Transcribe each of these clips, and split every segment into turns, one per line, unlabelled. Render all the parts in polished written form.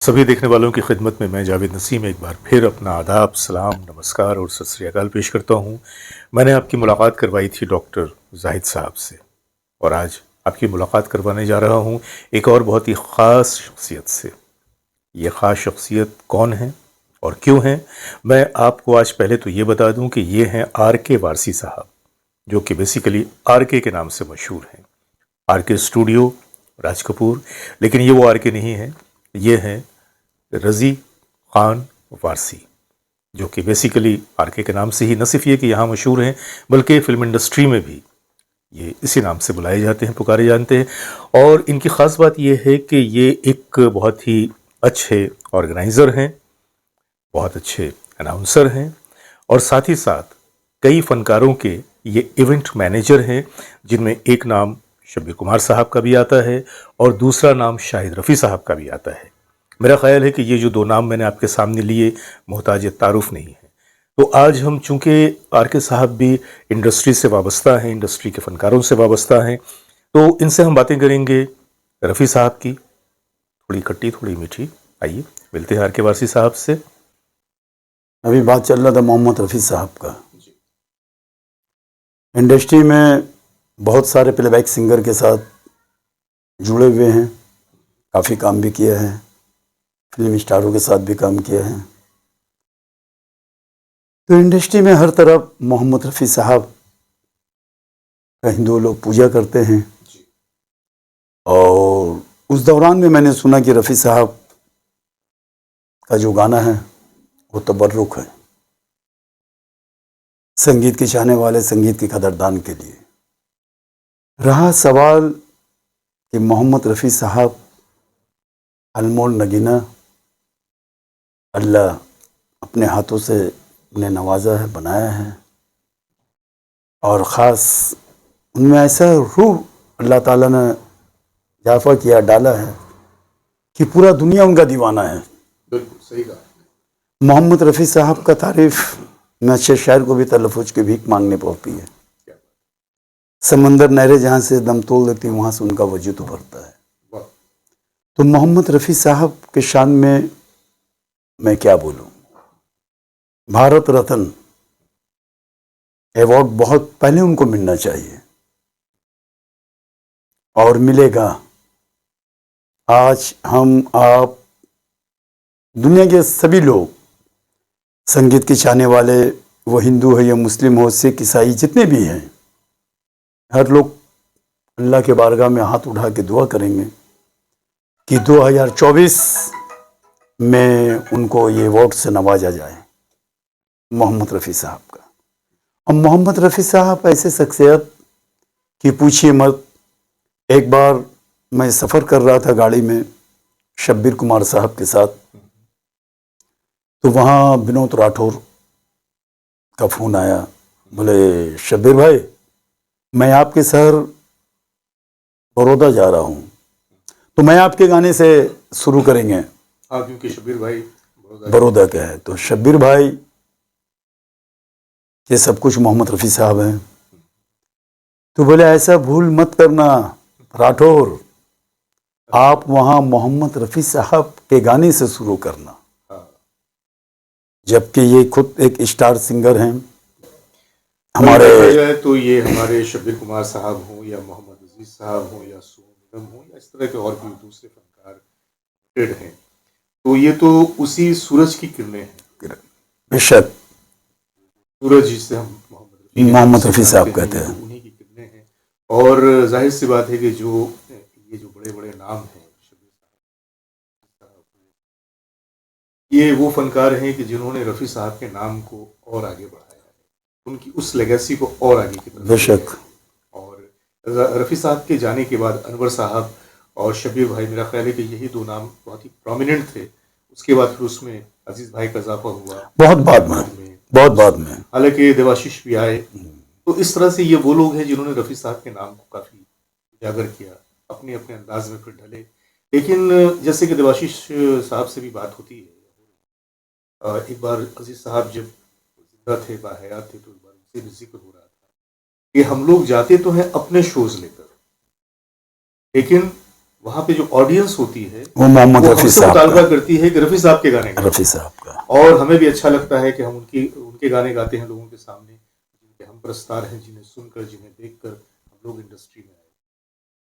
सभी देखने वालों की खिदमत में मैं जावेद नसीम एक बार फिर अपना आदाब, सलाम, नमस्कार और सत श्री अकाल पेश करता हूँ। मैंने आपकी मुलाकात करवाई थी डॉक्टर जाहिद साहब से और आज आपकी मुलाकात करवाने जा रहा हूँ एक और बहुत ही ख़ास शख्सियत से। ये ख़ास शख्सियत कौन है और क्यों है, मैं आपको आज पहले तो ये बता दूँ कि ये हैं आर के वारसी साहब, जो कि बेसिकली आर के नाम से मशहूर हैं। आर के स्टूडियो, राज कपूर, लेकिन ये वो आर के नहीं है, ये हैं रज़ी ख़ान वारसी, जो कि बेसिकली आर के नाम से ही न सिर्फ ये कि यहाँ मशहूर हैं, बल्कि फ़िल्म इंडस्ट्री में भी ये इसी नाम से बुलाए जाते हैं, पुकारे जानते हैं। और इनकी ख़ास बात यह है कि ये एक बहुत ही अच्छे ऑर्गेनाइज़र हैं, बहुत अच्छे अनाउंसर हैं और साथ ही साथ कई फ़नकारों के ये इवेंट मैनेजर हैं, जिनमें एक नाम शब्बीर कुमार साहब का भी आता है और दूसरा नाम शाहिद रफ़ी साहब का भी आता है। मेरा ख़्याल है कि ये जो दो नाम मैंने आपके सामने लिए मोहताज तारुफ नहीं है। तो आज हम चूँकि आर के साहब भी इंडस्ट्री से वाबस्ता हैं, इंडस्ट्री के फ़नकारों से वाबस्ता हैं, तो इनसे हम बातें करेंगे रफ़ी साहब की, थोड़ी खट्टी थोड़ी मीठी। आइए मिलते हैं आर के वारसी साहब से।
अभी बात चल रहा था मोहम्मद रफ़ी साहब का। इंडस्ट्री में बहुत सारे प्लेबैक सिंगर के साथ जुड़े हुए हैं, काफ़ी काम भी किया है, फिल्म स्टारों के साथ भी काम किया है। तो इंडस्ट्री में हर तरफ मोहम्मद रफ़ी साहब का हिंदू लोग पूजा करते हैं। और उस दौरान में मैंने सुना कि रफ़ी साहब का जो गाना है वो तबर्रुक है, संगीत के चाहने वाले, संगीत के कदरदान के लिए। रहा सवाल कि मोहम्मद रफ़ी साहब अनमोल नगीना अल्लाह अपने हाथों से उन्हें नवाजा है, बनाया है, और ख़ास उनमें ऐसा रूह अल्लाह ताला ने इजाफा किया, डाला है कि पूरा दुनिया उनका दीवाना है।
बिल्कुल सही कहा।
मोहम्मद रफ़ी साहब का तारीफ़ में अच्छे शायर को भी तलफ़ुज़ की भीख मांगने पड़ती है। समंदर नहरें जहाँ से दम तोड़ देती वहाँ से उनका वजूद उभरता है। तो मोहम्मद रफ़ी साहब के शान में मैं क्या बोलूँ। भारत रत्न अवार्ड बहुत पहले उनको मिलना चाहिए और मिलेगा। आज हम आप दुनिया के सभी लोग, संगीत के चाहने वाले, वो हिंदू है या मुस्लिम हो, सिख, ईसाई, जितने भी हैं, हर लोग अल्लाह के बारगाह में हाथ उठा के दुआ करेंगे कि 2024 में उनको ये अवार्ड से नवाजा जाए, मोहम्मद रफ़ी साहब का। अब मोहम्मद रफ़ी साहब ऐसे शख्सियत कि पूछिए मत। एक बार मैं सफ़र कर रहा था गाड़ी में शब्बीर कुमार साहब के साथ, तो वहाँ विनोद राठौर का फ़ोन आया। बोले शब्बीर भाई, मैं आपके शहर बड़ौदा जा रहा हूँ, तो मैं आपके गाने से शुरू करेंगे।
हाँ, क्योंकि शब्बीर भाई
बड़ौदा का है, तो शब्बीर भाई ये सब कुछ मोहम्मद रफ़ी साहब हैं। तो बोले ऐसा भूल मत करना राठौर, आप वहाँ मोहम्मद रफ़ी साहब के गाने से शुरू करना, जबकि ये खुद एक स्टार सिंगर हैं हमारे।
जाए तो ये हमारे शब्बीर कुमार साहब हों या मोहम्मद अजीज साहब हों या सोनम हों या इस तरह के और भी दूसरे फनकार हैं, तो ये तो उसी सूरज की किरणें हैं।
बेशक
सूरज जिसे हम
मोहम्मद रफ़ी साहब कहते हैं,
उन्हीं की किरणें हैं। और जाहिर सी बात है कि ये जो बड़े बड़े नाम हैं, ये वो फनकार हैं कि जिन्होंने रफ़ी साहब के नाम को और आगे बढ़ाया है, उनकी उस लेगेसी को और आगे की तरफ।
बेशक।
और रफ़ी साहब के जाने के बाद अनवर साहब और शब्बीर भाई, मेरा ख्याल है कि यही दो नाम बहुत ही प्रोमिनेंट थे। उसके बाद फिर उसमें अजीज़ भाई का इजाफा हुआ
बहुत बाद में,
हालांकि देवाशीष भी आए। तो इस तरह से ये वो लोग हैं जिन्होंने रफ़ी साहब के नाम को काफ़ी उजागर किया, अपने अपने अंदाज में फिर ढले। लेकिन जैसे कि देवाशीष साहब से भी बात होती है, एक बार अजीज साहब जब जिंदा थे, बाहयात थे, तो एक बार उनसे भी जिक्र हो रहा था कि हम लोग जाते तो हैं अपने शोज लेकर, लेकिन वहाँ पे जो ऑडियंस होती है
वो मोहम्मद
वो
रफ़ी
हमसे
साहब
मुतालबा
का,
करती है कि रफ़ी साहब के गाने गाएं।
रफ़ी साहब का।
और हमें भी अच्छा लगता है कि हम उनके गाने गाते हैं लोगों के सामने, जिनके हम प्रस्तार हैं, जिन्हें सुनकर, जिन्हें देखकर हम लोग इंडस्ट्री में आए।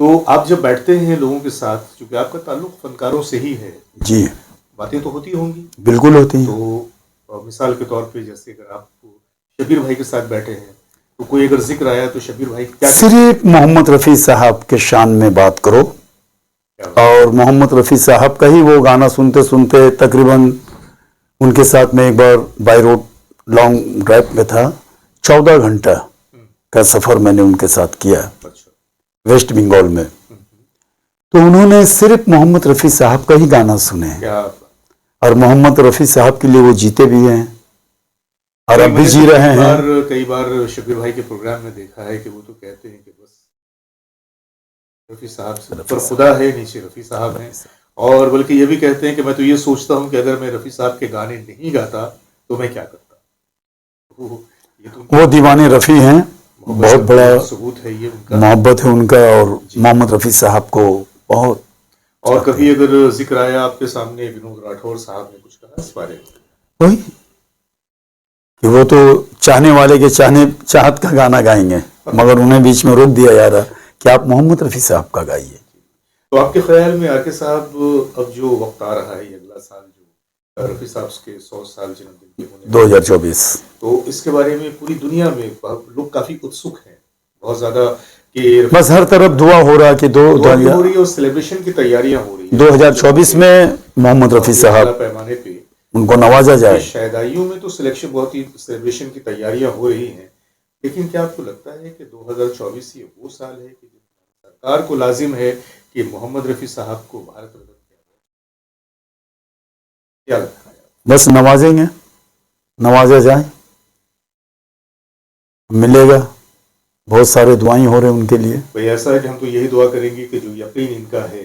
तो आप जब बैठते हैं लोगों के साथ, चूंकि आपका ताल्लुक फनकारों से ही है,
जी,
बातें तो होती होंगी।
बिल्कुल होती हैं।
तो मिसाल के तौर पे जैसे अगर आप शबीर भाई के साथ बैठे हैं, तो कोई अगर जिक्र आया तो शबीर भाई क्या
सिर्फ मोहम्मद रफ़ी साहब के शान में बात करो,
क्या
और मोहम्मद रफ़ी साहब का ही वो गाना सुनते सुनते तकरीबन उनके साथ में एक बार बाई रोड लॉन्ग ड्राइव में था, 14 घंटा का सफ़र मैंने उनके साथ किया
अच्छा।
वेस्ट बंगाल में। तो उन्होंने सिर्फ मोहम्मद रफ़ी साहब का ही गाना सुने हैं,
क्या
और मोहम्मद रफ़ी साहब के लिए वो जीते भी हैं और अब भी
मैंने
जी
तो
रहे हैं।
कई बार शबीर भाई के प्रोग्राम में देखा है कि वो तो कहते हैं कि बस रफ़ी साहब से ऊपर खुदा है, नीचे रफ़ी साहब हैं। और बल्कि ये भी कहते हैं कि मैं तो ये सोचता हूँ कि अगर मैं रफ़ी साहब के गाने नहीं गाता तो मैं क्या करता। तो ये तो उनकी
वो दीवाने रफ़ी हैं,
मोहब्बत
बहुत
का
बड़ा
पूरा सबूत है ये उनका।
मोहब्बत है उनका, और मोहम्मद रफ़ी साहब को बहुत
और
चाहते
कभी
हैं।
अगर जिक्र आया आपके सामने विनोद राठौर साहब ने कुछ कहा इस बारे में?
वही कि वो तो चाहने वाले के चाहत का गाना गाएंगे, मगर उन्हें बीच में रोक दिया जा रहा कि आप मोहम्मद रफ़ी साहब का गाइए।
तो आपके ख्याल में आके साहब, अब जो वक्त आ रहा है, ये अगला साल जो रफ़ी साहब के 100 साल जन्मदिन के होने वाले हैं,
2024
तो इसके बारे में पूरी दुनिया में लोग काफी उत्सुक हैं, बहुत ज्यादा, कि
बस हर तरफ दुआ हो रहा कि
दुआ भी हो रही है और सेलिब्रेशन की तैयारियां हो रही है
2024 में मोहम्मद रफ़ी
बहुत ही आला
साहब
पैमाने पे।
उनको नवाजा
ये
जाए।
शहदाइयों में तो सिलेक्शन, बहुत ही सेलिब्रेशन की तैयारियां हो रही हैं, लेकिन क्या आपको लगता है कि 2024 ये वो साल है कि सरकार को लाजिम है कि मोहम्मद रफ़ी साहब को भारत रत्न किया जाए? क्या लगता है आपको?
बस नवाजेंगे, नवाजा जाए, मिलेगा। बहुत सारे दुआएं हो रहे हैं उनके लिए।
भाई ऐसा है कि हम तो यही दुआ करेंगे कि जो यकीन इनका है,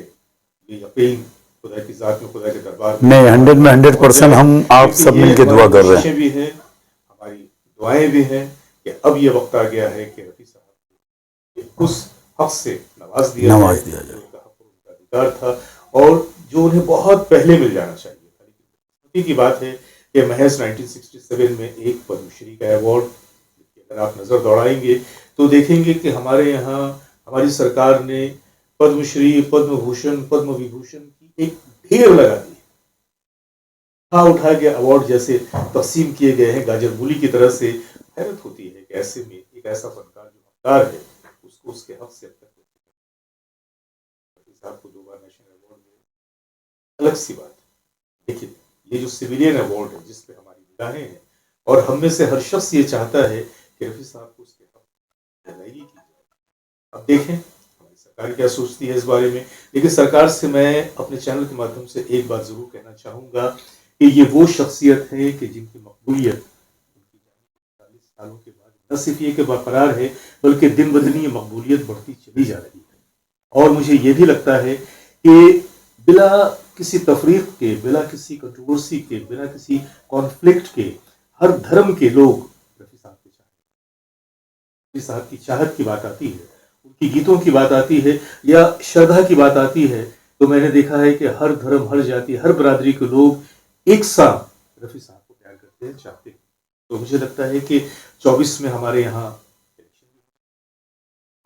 ये यकीन खुदा की ज़ात में, खुदा के दरबार में
नहीं, 100 में
पहुंच
100%
जाए।
हम आप
क्योंकि
सब
ये
मिलके
हमारी
दुआ कर रहे हैं।
कोशिशें भी हैं, हमारी दुआएं भी हैं कि अब ये वक्त आ गया है कि रफ़ी साहब को उस हक से नवाज दिया जाए
नवाज दिया
जो
जाए।
उनका हक और उनका अधिकार था, और जो उन्हें बहुत पहले मिल जाना चाहिए था। लेकिन की बात है कि महज 1967 में एक पद्मश्री का अवार्ड, अगर आप नज़र दौड़ाएंगे तो देखेंगे कि हमारे यहाँ हमारी सरकार ने पद्मश्री, पद्म भूषण, पद्म विभूषण की एक ढेर लगा दी। उठा के अवार्ड जैसे तकसीम किए गए हैं गाजर मूली की तरह से। हैरत होती है कि ऐसे में एक ऐसा फनकार जो हकदार है, उसको उसके हक से अब तक साहब को 2 बार नेशनल अवार्ड मिले, अलग सी बात है। लेकिन ये जो सिविलियन अवार्ड है जिसपे हमारी निगाहें हैं, और हम में से हर शख्स ये चाहता है कि रफ़ी साहब को उसके हक की अदायगी की जाए। अब देखें हमारी सरकार क्या सोचती है इस बारे में। लेकिन सरकार से मैं अपने चैनल के माध्यम से एक बात जरूर कहना चाहूंगा कि ये वो शख्सियत है कि जिनकी मकबूलियत उनकी 40 सालों के बाद न सिर्फ ये कि बरकरार है, बल्कि दिन ब दिन ये मकबूलियत बढ़ती चली जा रही है। और मुझे ये भी लगता है कि बिला किसी तफरीक के, बिला किसी कंट्रोवर्सी के, बिना किसी कॉन्फ्लिक्ट के, हर धर्म के लोग रफ़ी साहब के रफ़ी साहब की चाहत की बात आती है, उनकी गीतों की बात आती है, या श्रद्धा की बात आती है, तो मैंने देखा है कि हर धर्म, हर जाति, हर बरादरी के लोग एक साथ रफ़ी साहब को प्यार करते हैं, चाहते हैं। तो मुझे लगता है कि 24 में हमारे यहाँ इलेक्शन,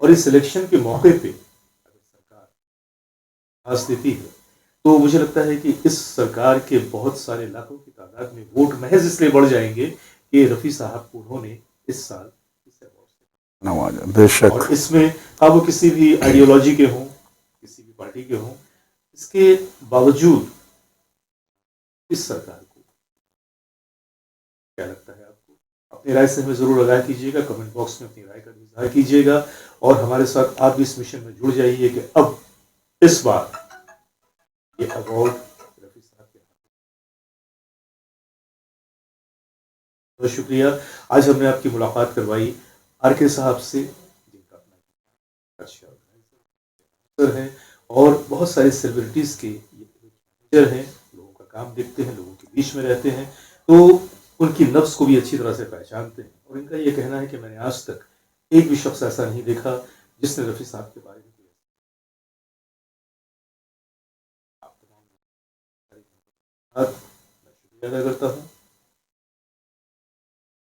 और इस इलेक्शन के मौके पे अगर सरकार आस देती है, तो मुझे लगता है कि इस सरकार के बहुत सारे लाखों की तादाद में वोट महज इसलिए बढ़ जाएंगे कि रफ़ी साहब को उन्होंने इस साल इस अवार्ड से
नवाजा,
और
बेशक।
इसमें अब वो किसी भी आइडियोलॉजी के हों, किसी भी पार्टी के हों, इसके बावजूद इस सरकार को क्या लगता है आपको? अपनी राय से हमें जरूर आगाह कीजिएगा, कमेंट बॉक्स में अपनी राय का इजहार कीजिएगा, और हमारे साथ आप भी इस मिशन में जुड़ जाइए कि अब इस बार ये अवार्ड रफ़ी साहब के हाथ। बहुत शुक्रिया। आज हमने आपकी मुलाकात करवाई आर के साहब से, जिनका अपना अच्छा ऑर्गेनाइजर है, और बहुत सारे सेलिब्रिटीज़ के ये मैनेजर हैं, लोगों का काम देखते हैं, लोगों के बीच में रहते हैं, तो उनकी नफ्स को भी अच्छी तरह से पहचानते हैं। और इनका ये कहना है कि मैंने आज तक एक भी शख्स ऐसा नहीं देखा जिसने रफ़ी साहब के बारे में मैं शुक्रिया अदा करता हूँ।